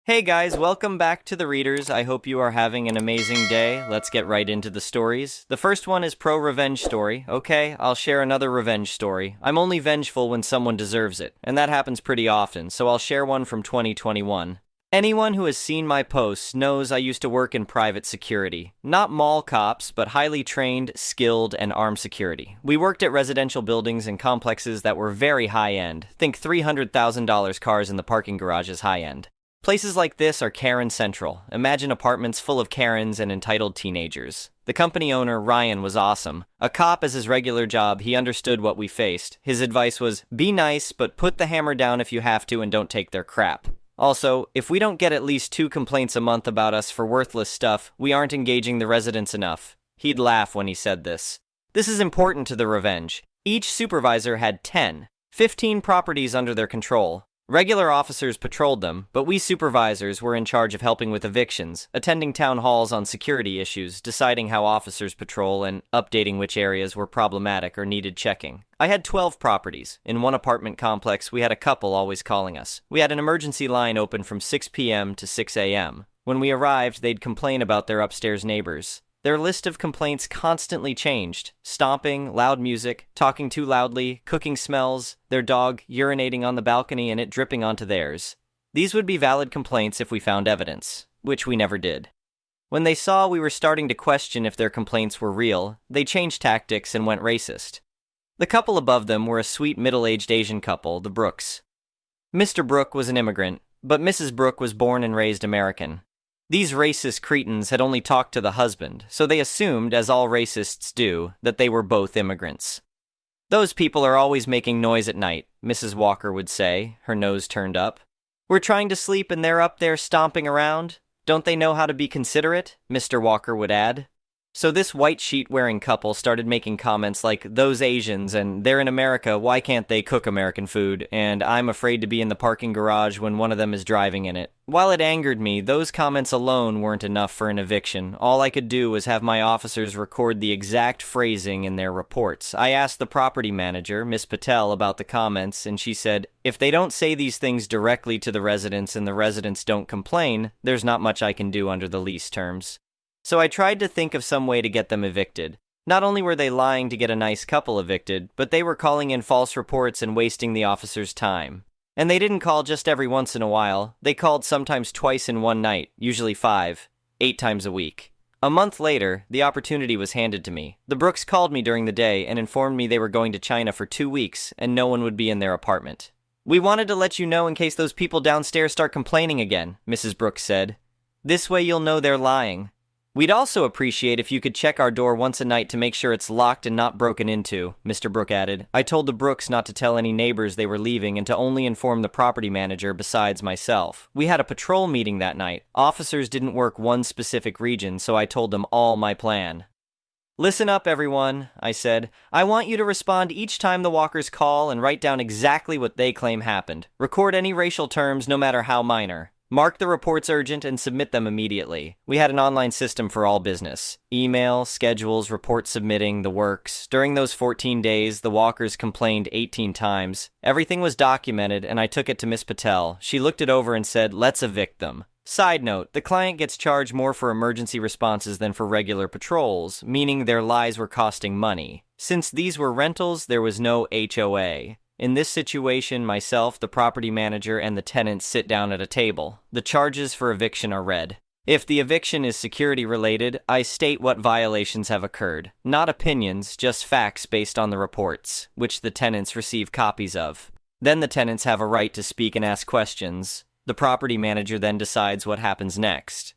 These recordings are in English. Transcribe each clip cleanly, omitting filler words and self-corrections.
Hey guys, welcome back to the readers. I hope you are having an amazing day. Let's get right into the stories. The first one is pro-revenge story. Okay, I'll share another revenge story. I'm only vengeful when someone deserves it, and that happens pretty often, so I'll share one from 2021. Anyone who has seen my posts knows I used to work in private security. Not mall cops, but highly trained, skilled, and armed security. We worked at residential buildings and complexes that were very high-end. Think $300,000 cars in the parking garage is high-end. Places like this are Karen Central. Imagine apartments full of Karens and entitled teenagers. The company owner, Ryan, was awesome. A cop as his regular job, he understood what we faced. His advice was, be nice, but put the hammer down if you have to and don't take their crap. Also, if we don't get at least 2 complaints a month about us for worthless stuff, we aren't engaging the residents enough. He'd laugh when he said this. This is important to the revenge. Each supervisor had 15 properties under their control. Regular officers patrolled them, but we supervisors were in charge of helping with evictions, attending town halls on security issues, deciding how officers patrol, and updating which areas were problematic or needed checking. I had 12 properties. In one apartment complex, we had a couple always calling us. We had an emergency line open from 6 p.m. to 6 a.m. When we arrived, they'd complain about their upstairs neighbors. Their list of complaints constantly changed. Stomping, loud music, talking too loudly, cooking smells, their dog urinating on the balcony and it dripping onto theirs. These would be valid complaints if we found evidence, which we never did. When they saw we were starting to question if their complaints were real, they changed tactics and went racist. The couple above them were a sweet middle-aged Asian couple, the Brooks. Mr. Brooke was an immigrant, but Mrs. Brooke was born and raised American. These racist cretins had only talked to the husband, so they assumed, as all racists do, that they were both immigrants. Those people are always making noise at night, Mrs. Walker would say, her nose turned up. We're trying to sleep and they're up there stomping around. Don't they know how to be considerate? Mr. Walker would add. So this white sheet-wearing couple started making comments like, those Asians, and they're in America, why can't they cook American food, and I'm afraid to be in the parking garage when one of them is driving in it. While it angered me, those comments alone weren't enough for an eviction. All I could do was have my officers record the exact phrasing in their reports. I asked the property manager, Miss Patel, about the comments, and she said, if they don't say these things directly to the residents and the residents don't complain, there's not much I can do under the lease terms. So I tried to think of some way to get them evicted. Not only were they lying to get a nice couple evicted, but they were calling in false reports and wasting the officers' time. And they didn't call just every once in a while. They called sometimes twice in one night, usually 8 times a week. A month later, the opportunity was handed to me. The Brooks called me during the day and informed me they were going to China for 2 weeks and no one would be in their apartment. We wanted to let you know in case those people downstairs start complaining again, Mrs. Brooks said. This way you'll know they're lying. We'd also appreciate if you could check our door once a night to make sure it's locked and not broken into, Mr. Brooke added. I told the Brooks not to tell any neighbors they were leaving and to only inform the property manager besides myself. We had a patrol meeting that night. Officers didn't work one specific region, so I told them all my plan. Listen up, everyone, I said. I want you to respond each time the walkers call and write down exactly what they claim happened. Record any racial terms, no matter how minor. Mark the reports urgent and submit them immediately. We had an online system for all business. Email, schedules, report submitting, the works. During those 14 days, the walkers complained 18 times. Everything was documented, and I took it to Miss Patel. She looked it over and said, let's evict them. Side note, the client gets charged more for emergency responses than for regular patrols, meaning their lies were costing money. Since these were rentals, there was no HOA. In this situation, myself, the property manager, and the tenants sit down at a table. The charges for eviction are read. If the eviction is security related, I state what violations have occurred. Not opinions, just facts based on the reports, which the tenants receive copies of. Then the tenants have a right to speak and ask questions. The property manager then decides what happens next.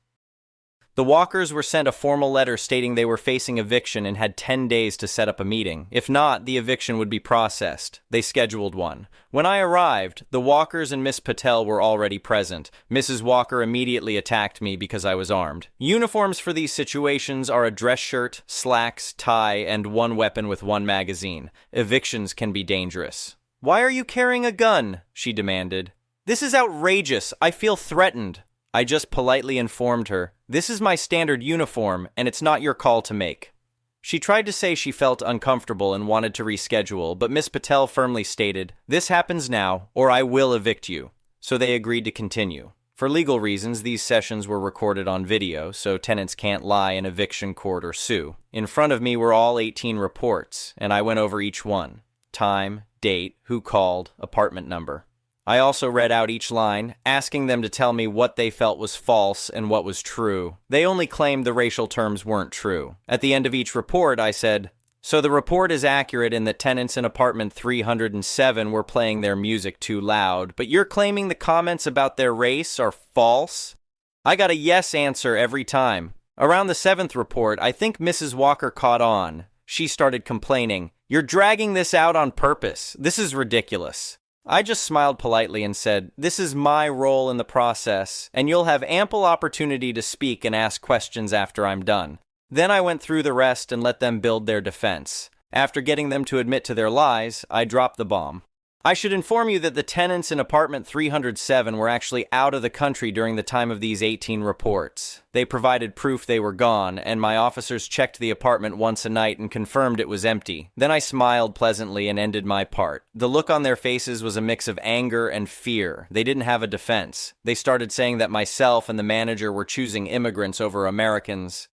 The walkers were sent a formal letter stating they were facing eviction and had 10 days to set up a meeting. If not, the eviction would be processed. They scheduled one. When I arrived, the walkers and Miss Patel were already present. Mrs. Walker immediately attacked me because I was armed. Uniforms for these situations are a dress shirt, slacks, tie, and one weapon with one magazine. Evictions can be dangerous. Why are you carrying a gun? She demanded. This is outrageous. I feel threatened. I just politely informed her, this is my standard uniform, and it's not your call to make. She tried to say she felt uncomfortable and wanted to reschedule, but Miss Patel firmly stated, this happens now, or I will evict you. So they agreed to continue. For legal reasons, these sessions were recorded on video, so tenants can't lie in eviction court or sue. In front of me were all 18 reports, and I went over each one. Time, date, who called, apartment number. I also read out each line, asking them to tell me what they felt was false and what was true. They only claimed the racial terms weren't true. At the end of each report, I said, "So the report is accurate in that tenants in apartment 307 were playing their music too loud, but you're claiming the comments about their race are false?" I got a yes answer every time. Around the 7th report, I think Mrs. Walker caught on. She started complaining, "You're dragging this out on purpose. This is ridiculous." I just smiled politely and said, "This is my role in the process, and you'll have ample opportunity to speak and ask questions after I'm done." Then I went through the rest and let them build their defense. After getting them to admit to their lies, I dropped the bomb. I should inform you that the tenants in apartment 307 were actually out of the country during the time of these 18 reports. They provided proof they were gone, and my officers checked the apartment once a night and confirmed it was empty. Then I smiled pleasantly and ended my part. The look on their faces was a mix of anger and fear. They didn't have a defense. They started saying that myself and the manager were choosing immigrants over Americans.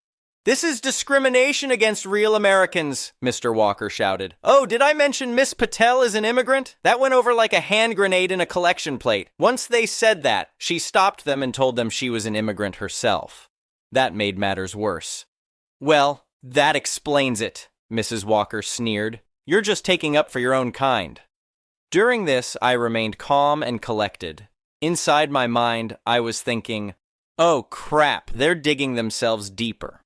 "This is discrimination against real Americans," Mr. Walker shouted. "Oh, did I mention Miss Patel is an immigrant? That went over like a hand grenade in a collection plate. Once they said that, she stopped them and told them she was an immigrant herself." That made matters worse. "Well, that explains it," Mrs. Walker sneered. "You're just taking up for your own kind." During this, I remained calm and collected. Inside my mind, I was thinking, "Oh crap, they're digging themselves deeper."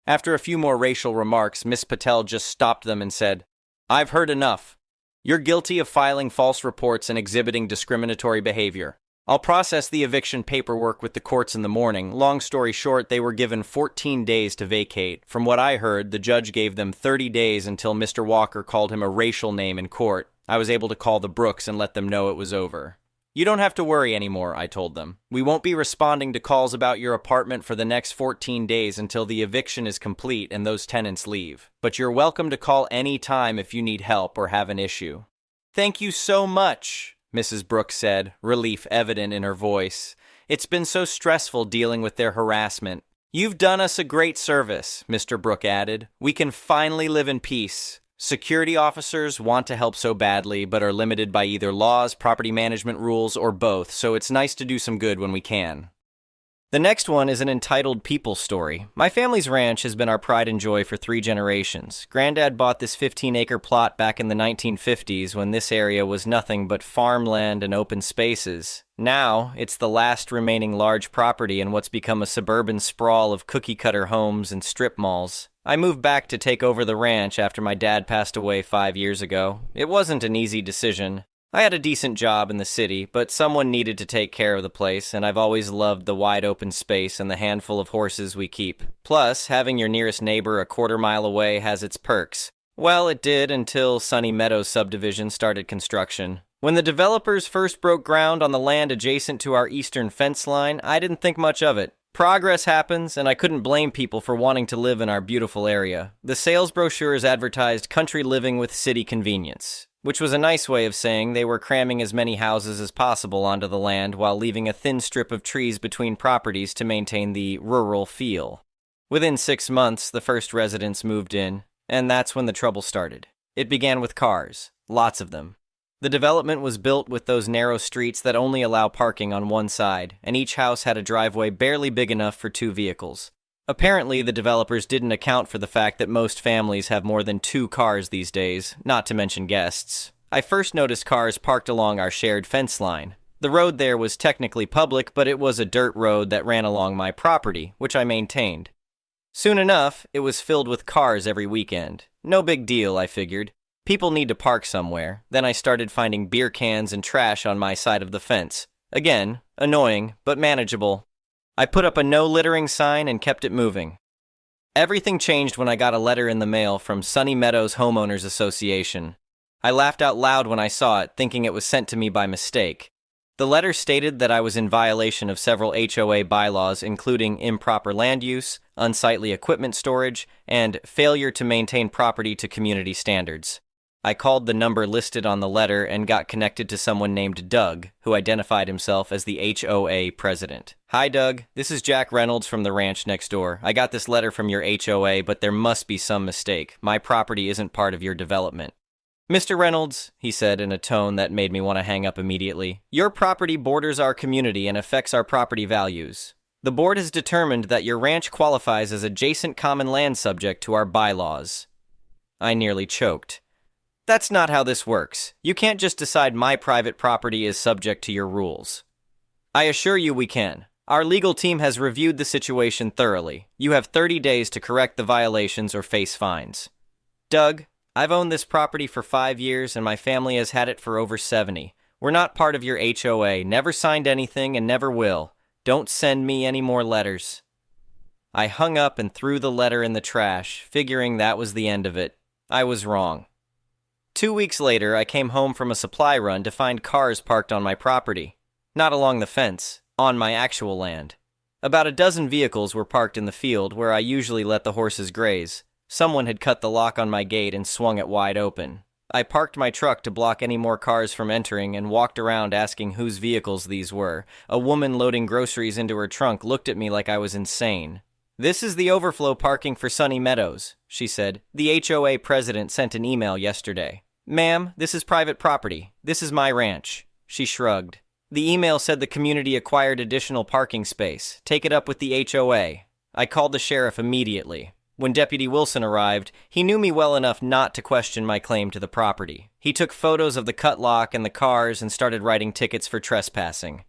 After a few more racial remarks, Miss Patel just stopped them and said, "I've heard enough. You're guilty of filing false reports and exhibiting discriminatory behavior. I'll process the eviction paperwork with the courts in the morning." Long story short, they were given 14 days to vacate. From what I heard, the judge gave them 30 days until Mr. Walker called him a racial name in court. I was able to call the Brooks and let them know it was over. "You don't have to worry anymore," I told them. "We won't be responding to calls about your apartment for the next 14 days until the eviction is complete and those tenants leave. But you're welcome to call any time if you need help or have an issue." "Thank you so much," Mrs. Brooks said, relief evident in her voice. "It's been so stressful dealing with their harassment." "You've done us a great service," Mr. Brooke added. "We can finally live in peace. Security officers want to help so badly, but are limited by either laws, property management rules, or both, so it's nice to do some good when we can." The next one is an entitled people story. My family's ranch has been our pride and joy for 3 generations. Granddad bought this 15-acre plot back in the 1950s when this area was nothing but farmland and open spaces. Now, it's the last remaining large property in what's become a suburban sprawl of cookie-cutter homes and strip malls. I moved back to take over the ranch after my dad passed away 5 years ago. It wasn't an easy decision. I had a decent job in the city, but someone needed to take care of the place, and I've always loved the wide open space and the handful of horses we keep. Plus, having your nearest neighbor a quarter-mile away has its perks. Well, it did until Sunny Meadows subdivision started construction. When the developers first broke ground on the land adjacent to our eastern fence line, I didn't think much of it. Progress happens, and I couldn't blame people for wanting to live in our beautiful area. The sales brochures advertised country living with city convenience, which was a nice way of saying they were cramming as many houses as possible onto the land while leaving a thin strip of trees between properties to maintain the rural feel. Within 6 months, the first residents moved in, and that's when the trouble started. It began with cars, lots of them. The development was built with those narrow streets that only allow parking on one side, and each house had a driveway barely big enough for 2 vehicles. Apparently, the developers didn't account for the fact that most families have more than 2 cars these days, not to mention guests. I first noticed cars parked along our shared fence line. The road there was technically public, but it was a dirt road that ran along my property, which I maintained. Soon enough, it was filled with cars every weekend. No big deal, I figured. People need to park somewhere. Then I started finding beer cans and trash on my side of the fence. Again, annoying, but manageable. I put up a no littering sign and kept it moving. Everything changed when I got a letter in the mail from Sunny Meadows Homeowners Association. I laughed out loud when I saw it, thinking it was sent to me by mistake. The letter stated that I was in violation of several HOA bylaws, including improper land use, unsightly equipment storage, and failure to maintain property to community standards. I called the number listed on the letter and got connected to someone named Doug, who identified himself as the HOA president. "Hi, Doug. This is Jack Reynolds from the ranch next door. I got this letter from your HOA, but there must be some mistake. My property isn't part of your development." "Mr. Reynolds," he said in a tone that made me want to hang up immediately, "your property borders our community and affects our property values. The board has determined that your ranch qualifies as adjacent common land subject to our bylaws." I nearly choked. "That's not how this works. You can't just decide my private property is subject to your rules." "I assure you we can. Our legal team has reviewed the situation thoroughly. You have 30 days to correct the violations or face fines." "Doug, I've owned this property for 5 years and my family has had it for over 70. We're not part of your HOA, never signed anything and never will. Don't send me any more letters." I hung up and threw the letter in the trash, figuring that was the end of it. I was wrong. 2 weeks later, I came home from a supply run to find cars parked on my property. Not along the fence, on my actual land. About a dozen vehicles were parked in the field where I usually let the horses graze. Someone had cut the lock on my gate and swung it wide open. I parked my truck to block any more cars from entering and walked around asking whose vehicles these were. A woman loading groceries into her trunk looked at me like I was insane. "This is the overflow parking for Sunny Meadows," she said. "The HOA president sent an email yesterday." "Ma'am, this is private property. This is my ranch." She shrugged. "The email said the community acquired additional parking space. Take it up with the HOA." I called the sheriff immediately. When Deputy Wilson arrived, he knew me well enough not to question my claim to the property. He took photos of the cut lock and the cars and started writing tickets for trespassing.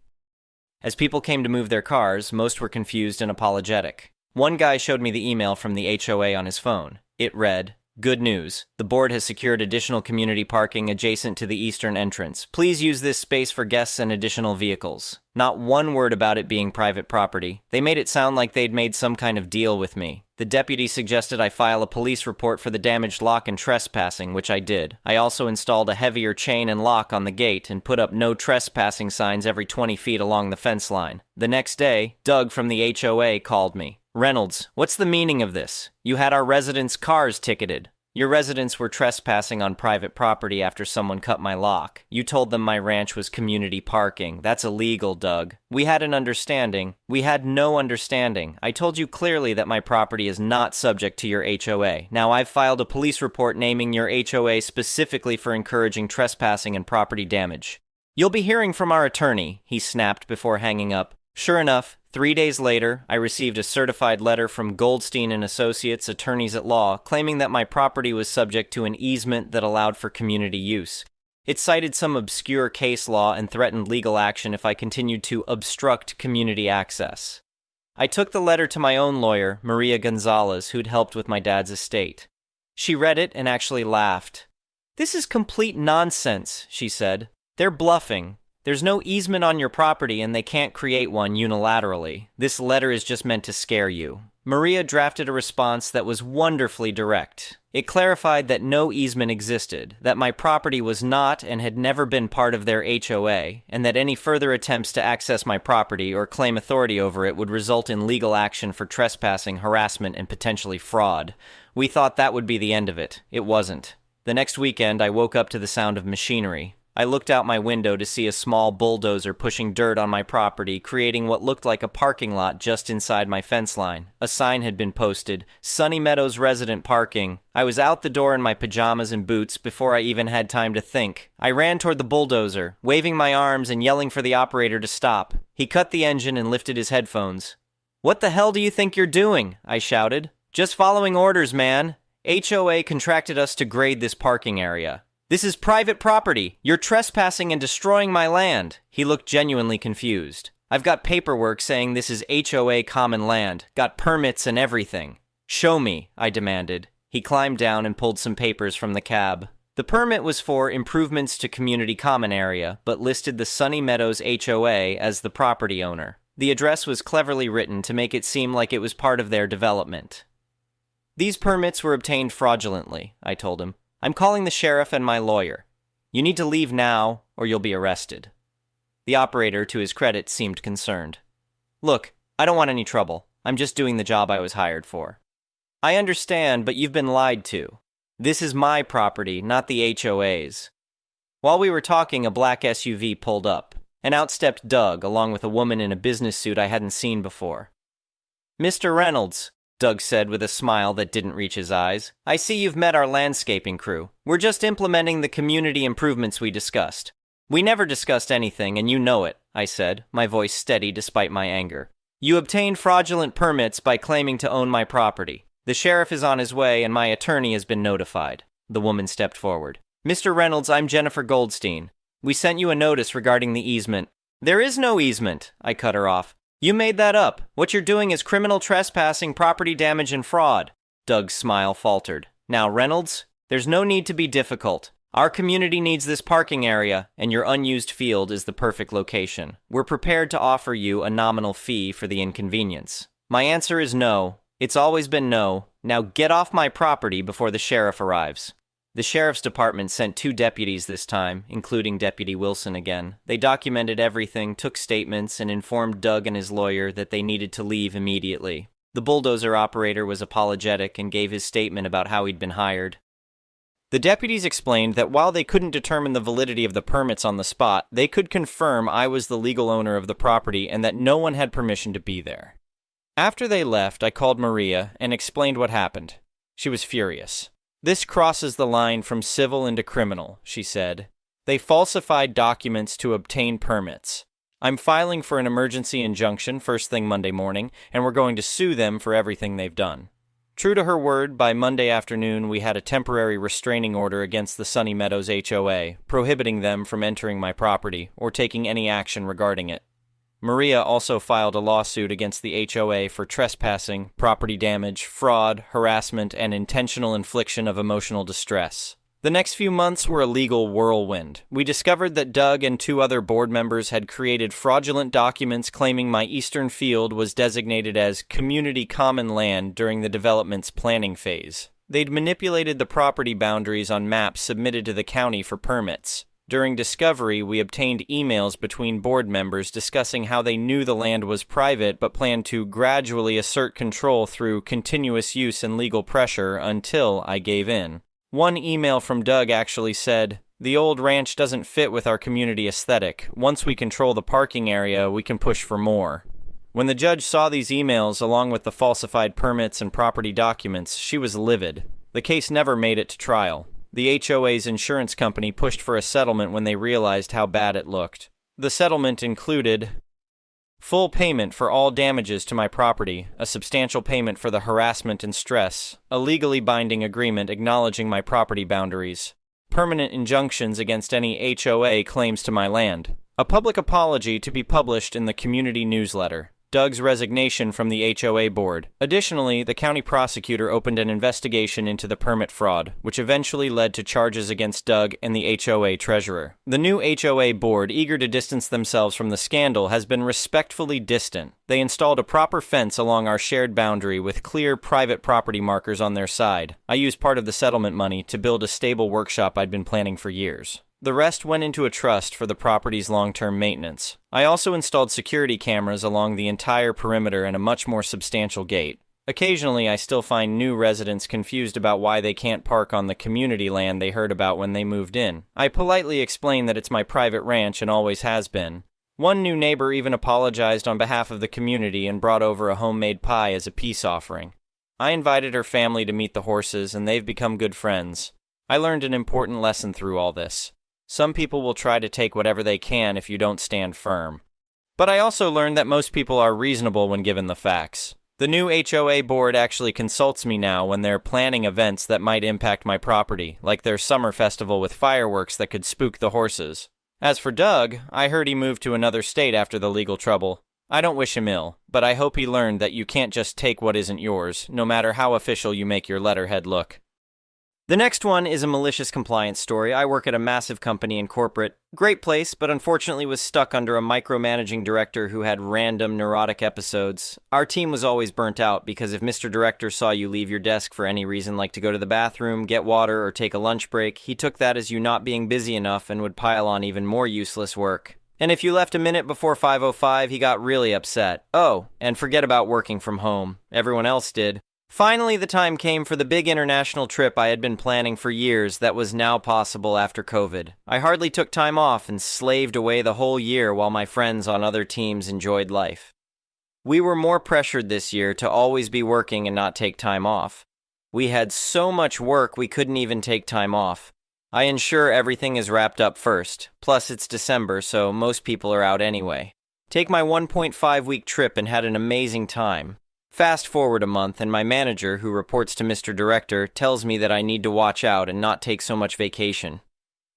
As people came to move their cars, most were confused and apologetic. One guy showed me the email from the HOA on his phone. It read, "Good news. The board has secured additional community parking adjacent to the eastern entrance. Please use this space for guests and additional vehicles." Not one word about it being private property. They made it sound like they'd made some kind of deal with me. The deputy suggested I file a police report for the damaged lock and trespassing, which I did. I also installed a heavier chain and lock on the gate and put up no trespassing signs every 20 feet along the fence line. The next day, Doug from the HOA called me. "Reynolds, what's the meaning of this? You had our residents' cars ticketed. Your residents were trespassing on private property after someone cut my lock. You told them my ranch was community parking. That's illegal, Doug. We had an understanding. We had no understanding. I told you clearly that my property is not subject to your HOA. Now I've filed a police report naming your HOA specifically for encouraging trespassing and property damage. You'll be hearing from our attorney," he snapped before hanging up. Sure enough, 3 days later, I received a certified letter from Goldstein and Associates, attorneys at law, claiming that my property was subject to an easement that allowed for community use. It cited some obscure case law and threatened legal action if I continued to obstruct community access. I took the letter to my own lawyer, Maria Gonzalez, who'd helped with my dad's estate. She read it and actually laughed. "This is complete nonsense," she said. "They're bluffing. There's no easement on your property and they can't create one unilaterally. This letter is just meant to scare you." Maria drafted a response that was wonderfully direct. It clarified that no easement existed, that my property was not and had never been part of their HOA, and that any further attempts to access my property or claim authority over it would result in legal action for trespassing, harassment, and potentially fraud. We thought that would be the end of it. It wasn't. The next weekend, I woke up to the sound of machinery. I looked out my window to see a small bulldozer pushing dirt on my property, creating what looked like a parking lot just inside my fence line. A sign had been posted, "Sunny Meadows resident parking." I was out the door in my pajamas and boots before I even had time to think. I ran toward the bulldozer, waving my arms and yelling for the operator to stop. He cut the engine and lifted his headphones. "What the hell do you think you're doing?" I shouted. "Just following orders, man. HOA contracted us to grade this parking area. This is private property. You're trespassing and destroying my land." He looked genuinely confused. "I've got paperwork saying this is HOA common land. Got permits and everything." "Show me," I demanded. He climbed down and pulled some papers from the cab. The permit was for improvements to community common area, but listed the Sunny Meadows HOA as the property owner. The address was cleverly written to make it seem like it was part of their development. "These permits were obtained fraudulently," I told him. "I'm calling the sheriff and my lawyer. You need to leave now, or you'll be arrested." The operator, to his credit, seemed concerned. "Look, I don't want any trouble. I'm just doing the job I was hired for." "I understand, but you've been lied to." This is my property, not the HOA's. While we were talking, a black SUV pulled up, and out stepped Doug, along with a woman in a business suit I hadn't seen before. "Mr. Reynolds," Doug said with a smile that didn't reach his eyes, "I see you've met our landscaping crew. We're just implementing the community improvements we discussed." "We never discussed anything, and you know it," I said, my voice steady despite my anger. "You obtained fraudulent permits by claiming to own my property. The sheriff is on his way, and my attorney has been notified." The woman stepped forward. "Mr. Reynolds, I'm Jennifer Goldstein. We sent you a notice regarding the easement." "There is no easement," I cut her off. "You made that up. What you're doing is criminal trespassing, property damage, and fraud." Doug's smile faltered. "Now, Reynolds, there's no need to be difficult. Our community needs this parking area, and your unused field is the perfect location. We're prepared to offer you a nominal fee for the inconvenience." My answer is no. It's always been no. Now get off my property before the sheriff arrives. The sheriff's department sent 2 deputies this time, including Deputy Wilson again. They documented everything, took statements, and informed Doug and his lawyer that they needed to leave immediately. The bulldozer operator was apologetic and gave his statement about how he'd been hired. The deputies explained that while they couldn't determine the validity of the permits on the spot, they could confirm I was the legal owner of the property and that no one had permission to be there. After they left, I called Maria and explained what happened. She was furious. "This crosses the line from civil into criminal," she said. "They falsified documents to obtain permits. I'm filing for an emergency injunction first thing Monday morning, and we're going to sue them for everything they've done." True to her word, by Monday afternoon we had a temporary restraining order against the Sunny Meadows HOA, prohibiting them from entering my property or taking any action regarding it. Maria also filed a lawsuit against the HOA for trespassing, property damage, fraud, harassment, and intentional infliction of emotional distress. The next few months were a legal whirlwind. We discovered that Doug and 2 other board members had created fraudulent documents claiming my eastern field was designated as community common land during the development's planning phase. They'd manipulated the property boundaries on maps submitted to the county for permits. During discovery, we obtained emails between board members discussing how they knew the land was private but planned to gradually assert control through continuous use and legal pressure until I gave in. One email from Doug actually said, "The old ranch doesn't fit with our community aesthetic. Once we control the parking area, we can push for more." When the judge saw these emails along with the falsified permits and property documents, she was livid. The case never made it to trial. The HOA's insurance company pushed for a settlement when they realized how bad it looked. The settlement included full payment for all damages to my property, a substantial payment for the harassment and stress, a legally binding agreement acknowledging my property boundaries, permanent injunctions against any HOA claims to my land, a public apology to be published in the community newsletter, Doug's resignation from the HOA board. Additionally, the county prosecutor opened an investigation into the permit fraud, which eventually led to charges against Doug and the HOA treasurer. The new HOA board, eager to distance themselves from the scandal, has been respectfully distant. They installed a proper fence along our shared boundary with clear private property markers on their side. I used part of the settlement money to build a stable workshop I'd been planning for years. The rest went into a trust for the property's long-term maintenance. I also installed security cameras along the entire perimeter and a much more substantial gate. Occasionally, I still find new residents confused about why they can't park on the community land they heard about when they moved in. I politely explain that it's my private ranch and always has been. One new neighbor even apologized on behalf of the community and brought over a homemade pie as a peace offering. I invited her family to meet the horses, and they've become good friends. I learned an important lesson through all this. Some people will try to take whatever they can if you don't stand firm. But I also learned that most people are reasonable when given the facts. The new HOA board actually consults me now when they're planning events that might impact my property, like their summer festival with fireworks that could spook the horses. As for Doug, I heard he moved to another state after the legal trouble. I don't wish him ill, but I hope he learned that you can't just take what isn't yours, no matter how official you make your letterhead look. The next one is a malicious compliance story. I work at a massive company in corporate. Great place, but unfortunately was stuck under a micromanaging director who had random neurotic episodes. Our team was always burnt out because if Mr. Director saw you leave your desk for any reason, like to go to the bathroom, get water, or take a lunch break, he took that as you not being busy enough and would pile on even more useless work. And if you left a minute before 5:05, he got really upset. Oh, and forget about working from home. Everyone else did. Finally, the time came for the big international trip I had been planning for years that was now possible after COVID. I hardly took time off and slaved away the whole year while my friends on other teams enjoyed life. We were more pressured this year to always be working and not take time off. We had so much work we couldn't even take time off. I ensure everything is wrapped up first, plus it's December, so most people are out anyway. Take my 1.5-week trip and had an amazing time. Fast forward a month, and my manager, who reports to Mr. Director, tells me that I need to watch out and not take so much vacation.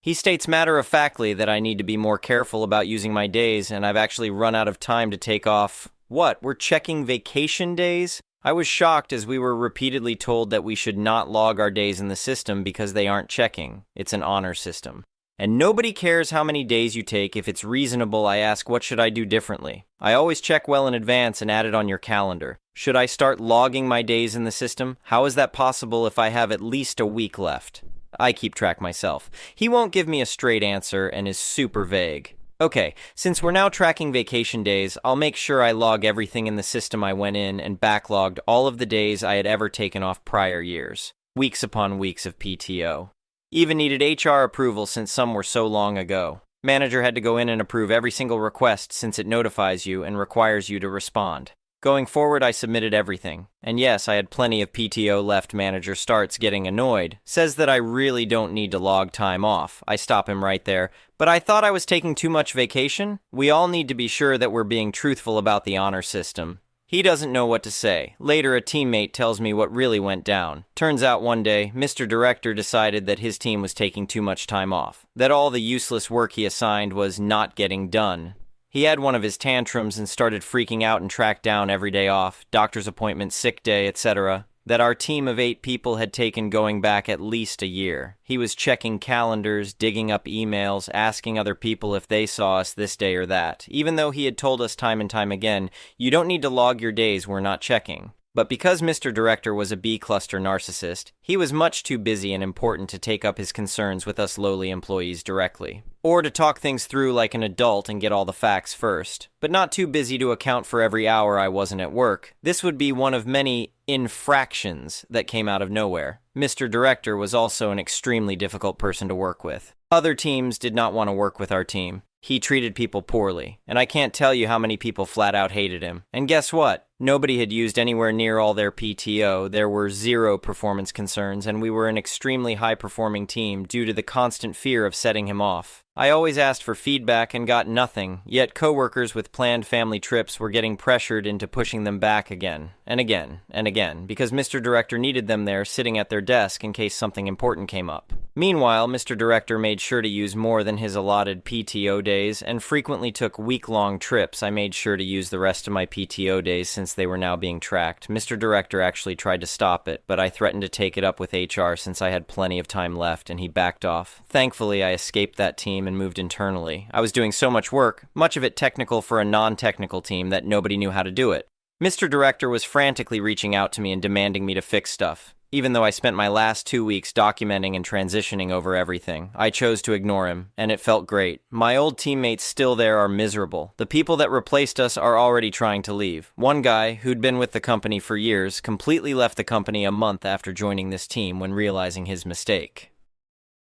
He states matter-of-factly that I need to be more careful about using my days, and I've actually run out of time to take off. What, we're checking vacation days? I was shocked as we were repeatedly told that we should not log our days in the system because they aren't checking. It's an honor system. And nobody cares how many days you take. If it's reasonable, I ask, what should I do differently? I always check well in advance and add it on your calendar. Should I start logging my days in the system? How is that possible if I have at least a week left? I keep track myself. He won't give me a straight answer and is super vague. Okay, since we're now tracking vacation days, I'll make sure I log everything in the system I went in and backlogged all of the days I had ever taken off prior years. Weeks upon weeks of PTO. Even needed HR approval since some were so long ago. Manager had to go in and approve every single request since it notifies you and requires you to respond. Going forward, I submitted everything. And yes, I had plenty of PTO left. Manager starts getting annoyed. Says that I really don't need to log time off. I stop him right there. But I thought I was taking too much vacation? We all need to be sure that we're being truthful about the honor system. He doesn't know what to say. Later, a teammate tells me what really went down. Turns out one day, Mr. Director decided that his team was taking too much time off. That all the useless work he assigned was not getting done. He had one of his tantrums and started freaking out and tracked down every day off, doctor's appointment, sick day, etc. that our team of 8 people had taken going back at least a year. He was checking calendars, digging up emails, asking other people if they saw us this day or that, even though he had told us time and time again, you don't need to log your days, we're not checking. But because Mr. Director was a B-cluster narcissist, he was much too busy and important to take up his concerns with us lowly employees directly. Or to talk things through like an adult and get all the facts first. But not too busy to account for every hour I wasn't at work. This would be one of many infractions that came out of nowhere. Mr. Director was also an extremely difficult person to work with. Other teams did not want to work with our team. He treated people poorly, and I can't tell you how many people flat out hated him. And guess what? Nobody had used anywhere near all their PTO, there were 0 performance concerns, and we were an extremely high-performing team due to the constant fear of setting him off. I always asked for feedback and got nothing, yet coworkers with planned family trips were getting pressured into pushing them back again, and again, and again, because Mr. Director needed them there sitting at their desk in case something important came up. Meanwhile, Mr. Director made sure to use more than his allotted PTO days and frequently took week-long trips. I made sure to use the rest of my PTO days since they were now being tracked. Mr. Director actually tried to stop it, but I threatened to take it up with HR since I had plenty of time left, and he backed off. Thankfully, I escaped that team and moved internally. I was doing so much work, much of it technical for a non-technical team, that nobody knew how to do it. Mr. Director was frantically reaching out to me and demanding me to fix stuff. Even though I spent my last 2 weeks documenting and transitioning over everything, I chose to ignore him, and it felt great. My old teammates still there are miserable. The people that replaced us are already trying to leave. One guy, who'd been with the company for years, completely left the company a month after joining this team when realizing his mistake.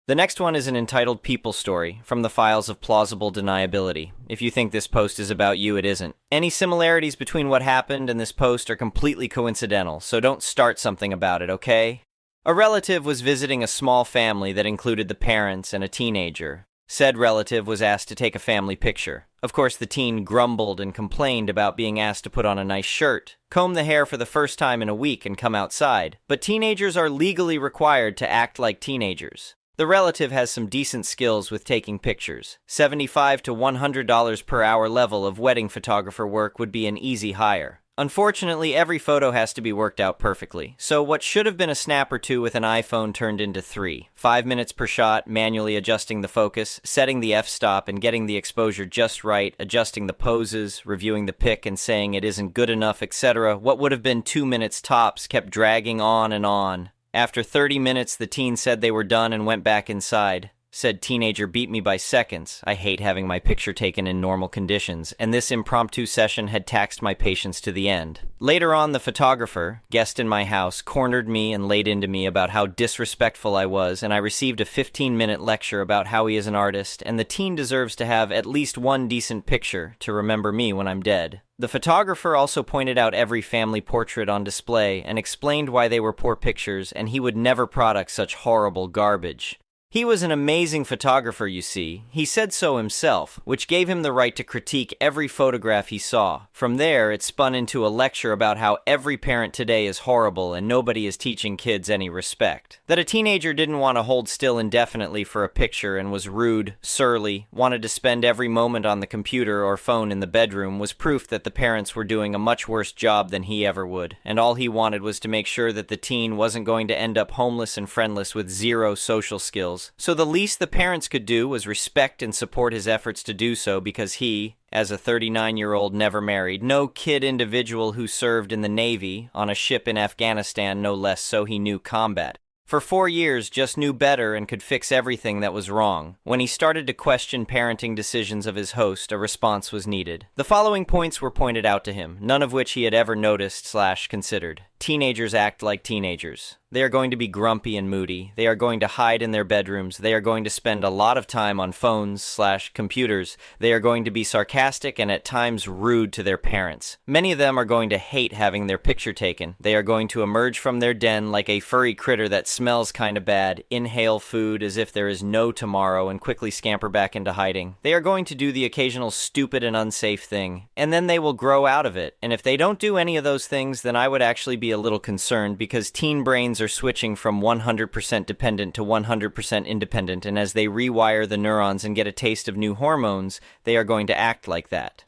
The next one is an entitled people story from the files of plausible deniability. If you think this post is about you, it isn't. Any similarities between what happened and this post are completely coincidental, so don't start something about it, okay? A relative was visiting a small family that included the parents and a teenager. Said relative was asked to take a family picture. Of course, the teen grumbled and complained about being asked to put on a nice shirt, comb the hair for the first time in a week, and come outside. But teenagers are legally required to act like teenagers. The relative has some decent skills with taking pictures. $75 to $100 per hour level of wedding photographer work would be an easy hire. Unfortunately, every photo has to be worked out perfectly, so what should have been a snap or two with an iPhone turned into 3. 5 minutes per shot, manually adjusting the focus, setting the f-stop and getting the exposure just right, adjusting the poses, reviewing the pic and saying it isn't good enough, etc. What would have been 2 minutes tops kept dragging on and on. After 30 minutes, the teen said they were done and went back inside. Said teenager beat me by seconds. I hate having my picture taken in normal conditions, and this impromptu session had taxed my patience to the end. Later on, the photographer, guest in my house, cornered me and laid into me about how disrespectful I was, and I received a 15-minute lecture about how he is an artist, and the teen deserves to have at least one decent picture to remember me when I'm dead. The photographer also pointed out every family portrait on display and explained why they were poor pictures and he would never product such horrible garbage. He was an amazing photographer, you see. He said so himself, which gave him the right to critique every photograph he saw. From there, it spun into a lecture about how every parent today is horrible and nobody is teaching kids any respect. That a teenager didn't want to hold still indefinitely for a picture and was rude, surly, wanted to spend every moment on the computer or phone in the bedroom was proof that the parents were doing a much worse job than he ever would, and all he wanted was to make sure that the teen wasn't going to end up homeless and friendless with zero social skills. So the least the parents could do was respect and support his efforts to do so because he, as a 39-year-old never married, no kid individual who served in the Navy, on a ship in Afghanistan no less, so he knew combat. For 4 years, just knew better and could fix everything that was wrong. When he started to question parenting decisions of his host, a response was needed. The following points were pointed out to him, none of which he had ever noticed/considered. Teenagers act like teenagers. They are going to be grumpy and moody. They are going to hide in their bedrooms. They are going to spend a lot of time on phones/computers. They are going to be sarcastic and at times rude to their parents. Many of them are going to hate having their picture taken. They are going to emerge from their den like a furry critter that smells kinda bad, inhale food as if there is no tomorrow, and quickly scamper back into hiding. They are going to do the occasional stupid and unsafe thing, and then they will grow out of it. And if they don't do any of those things, then I would actually be a little concerned because teen brains are switching from 100% dependent to 100% independent, and as they rewire the neurons and get a taste of new hormones, they are going to act like that.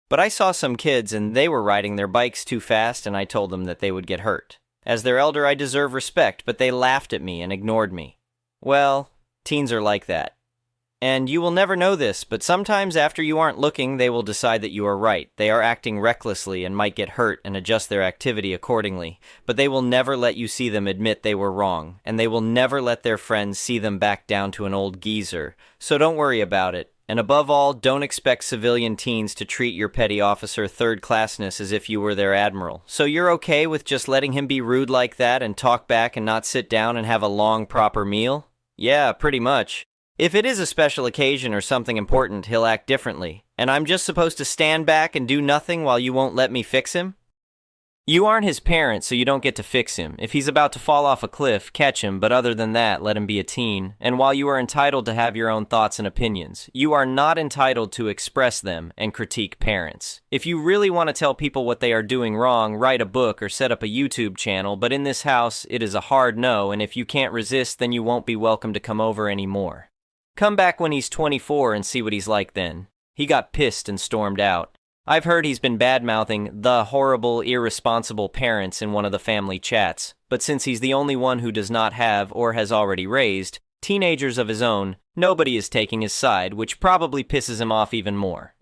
But I saw some kids and they were riding their bikes too fast and I told them that they would get hurt. As their elder, I deserve respect, but they laughed at me and ignored me. Well, teens are like that. And you will never know this, but sometimes after you aren't looking, they will decide that you are right. They are acting recklessly and might get hurt and adjust their activity accordingly. But they will never let you see them admit they were wrong, and they will never let their friends see them back down to an old geezer. So don't worry about it. And above all, don't expect civilian teens to treat your petty officer third-classness as if you were their admiral. So you're okay with just letting him be rude like that and talk back and not sit down and have a long, proper meal? Yeah, pretty much. If it is a special occasion or something important, he'll act differently. And I'm just supposed to stand back and do nothing while you won't let me fix him? You aren't his parent, so you don't get to fix him. If he's about to fall off a cliff, catch him, but other than that, let him be a teen. And while you are entitled to have your own thoughts and opinions, you are not entitled to express them and critique parents. If you really want to tell people what they are doing wrong, write a book or set up a YouTube channel, but in this house, it is a hard no, and if you can't resist, then you won't be welcome to come over anymore. Come back when he's 24 and see what he's like then. He got pissed and stormed out. I've heard he's been bad-mouthing the horrible, irresponsible parents in one of the family chats, but since he's the only one who does not have or has already raised teenagers of his own, nobody is taking his side, which probably pisses him off even more.